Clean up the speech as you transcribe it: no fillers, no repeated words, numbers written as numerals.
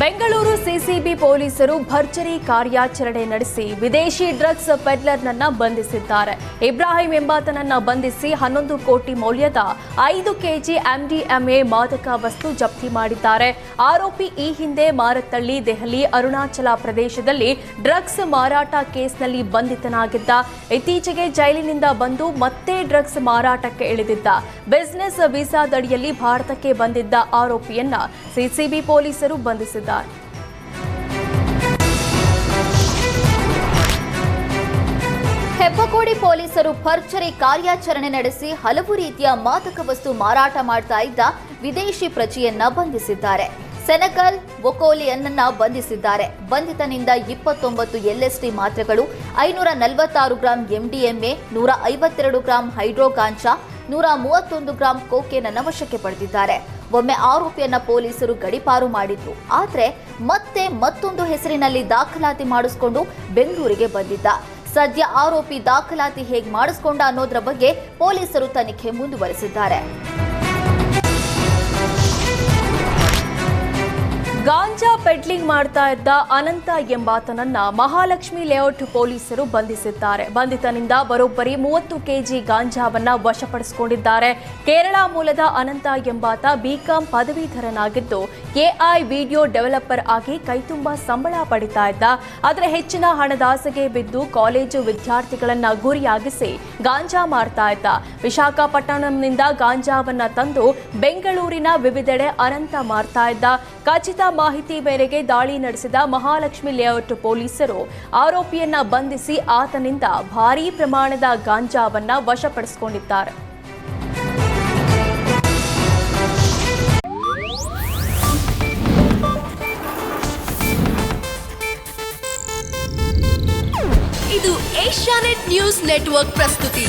Bengaluru CCB ಪೊಲೀಸರು ಭರ್ಜರಿ ಕಾರ್ಯಾಚರಣೆ ನಡೆಸಿ ವಿದೇಶಿ ಡ್ರಗ್ಸ್ ಪೆಡ್ಲರ್ನನ್ನ ಬಂಧಿಸಿದ್ದಾರೆ. ಇಬ್ರಾಹಿಂ ಎಂಬಾತನನ್ನ ಬಂಧಿಸಿ 11 ಕೋಟಿ ಮೌಲ್ಯದ 5 ಕೆಜಿ ಎಂಡಿಎಂಎ ಮಾದಕ ವಸ್ತು ಜಪ್ತಿ ಮಾಡಿದ್ದಾರೆ. ಆರೋಪಿ ಈ ಹಿಂದೆ ಮಾರತ್ತಳ್ಳಿ, ದೆಹಲಿ, ಅರುಣಾಚಲ ಪ್ರದೇಶದಲ್ಲಿ ಡ್ರಗ್ಸ್ ಮಾರಾಟ ಕೇಸ್ನಲ್ಲಿ ಬಂಧಿತನಾಗಿದ್ದ. ಇತ್ತೀಚೆಗೆ ಜೈಲಿನಿಂದ ಬಂದು ಮತ್ತೆ ಡ್ರಗ್ಸ್ ಮಾರಾಟಕ್ಕೆ ಇಳಿದಿದ್ದ. ಬಿಸಿನೆಸ್ ವೀಸಾದಡಿಯಲ್ಲಿ ಭಾರತಕ್ಕೆ ಬಂದಿದ್ದ ಆರೋಪಿಯನ್ನ ಸಿಸಿಬಿ ಪೊಲೀಸರು ಬಂಧಿಸಿದ್ದಾರೆ. ಹೆಬ್ಬಗೋಡಿ ಪೊಲೀಸರು ಭರ್ಜರಿ ಕಾರ್ಯಾಚರಣೆ ನಡೆಸಿ ಹಲವು ರೀತಿಯ ಮಾದಕ ವಸ್ತು ಮಾರಾಟ ಮಾಡ್ತಾ ಇದ್ದ ವಿದೇಶಿ ಪ್ರಜೆಯನ್ನ ಬಂಧಿಸಿದ್ದಾರೆ. ಸೆನೆಗಲ್ ವೊಕೋಲಿಯನ್ನ ಬಂಧಿಸಿದ್ದಾರೆ. ಬಂಧಿತನಿಂದ 29 LSD ಮಾತ್ರೆಗಳು, 546 ಗ್ರಾಂ MDMA, 152 ಗ್ರಾಂ ಹೈಡ್ರೋ ಗಾಂಜಾ, 131 ಗ್ರಾಂ ಕೋಕೇನ್ ಅನ್ನು ವಶಕ್ಕೆ ಪಡೆದಿದ್ದಾರೆ. ಒಮ್ಮೆ ಆರೋಪಿಯನ್ನ ಪೊಲೀಸರು ಗಡಿಪಾರು ಮಾಡಿದ್ರು. ಆದ್ರೆ ಮತ್ತೆ ಮತ್ತೊಂದು ಹೆಸರಿನಲ್ಲಿ ದಾಖಲಾತಿ ಮಾಡಿಸಿಕೊಂಡು ಬೆಂಗಳೂರಿಗೆ ಬಂದಿದ್ದ. ಸದ್ಯ ಆರೋಪಿ ದಾಖಲಾತಿ ಹೇಗೆ ಮಾಡಿಸಿಕೊಂಡ ಅನ್ನೋದ್ರ ಬಗ್ಗೆ ಪೊಲೀಸರು ತನಿಖೆ ಮುಂದುವರೆಸಿದ್ದಾರೆ. ಗಾಂಜಾ ಪೆಡ್ಲಿಂಗ್ ಮಾಡ್ತಾ ಇದ್ದ ಅನಂತ ಎಂಬಾತನನ್ನ ಮಹಾಲಕ್ಷ್ಮಿ ಲೇಔಟ್ ಪೊಲೀಸರು ಬಂಧಿಸಿದ್ದಾರೆ. ಬಂಧಿತನಿಂದ ಬರೋಬ್ಬರಿ 30 ಕೆಜಿ ಗಾಂಜಾವನ್ನ ವಶಪಡಿಸಿಕೊಂಡಿದ್ದಾರೆ. ಕೇರಳ ಮೂಲದ ಅನಂತ ಎಂಬಾತ ಬಿಕಾಂ ಪದವೀಧರನಾಗಿದ್ದು ಎಐ ವಿಡಿಯೋ ಡೆವಲಪರ್ ಆಗಿ ಕೈತುಂಬ ಸಂಬಳ ಪಡಿತಾ ಇದ್ದ. ಆದರೆ ಹೆಚ್ಚಿನ ಹಣದಾಸೆಗೆ ಬಿದ್ದು ಕಾಲೇಜು ವಿದ್ಯಾರ್ಥಿಗಳನ್ನ ಗುರಿಯಾಗಿಸಿ ಗಾಂಜಾ ಮಾರ್ತಾ ಇದ್ದ. ವಿಶಾಖಪಟ್ಟಣಂನಿಂದ ಗಾಂಜಾವನ್ನ ತಂದು ಬೆಂಗಳೂರಿನ ವಿವಿಧೆಡೆ ಅನಂತ ಮಾರ್ತಾ ಇದ್ದ. ಖಚಿತ ಮಾಹಿತಿ ಮೇರೆಗೆ ದಾಳಿ ನಡೆಸಿದ ಮಹಾಲಕ್ಷ್ಮಿ ಲೇಔಟ್ ಪೊಲೀಸರು ಆರೋಪಿಯನ್ನ ಬಂಧಿಸಿ ಆತನಿಂದ ಭಾರೀ ಪ್ರಮಾಣದ ಗಾಂಜಾವನ್ನ ವಶಪಡಿಸಿಕೊಂಡಿದ್ದಾರೆ. ಇದು ಏಷ್ಯಾನೆಟ್ ನ್ಯೂಸ್ ನೆಟ್ವರ್ಕ್ ಪ್ರಸ್ತುತಿ.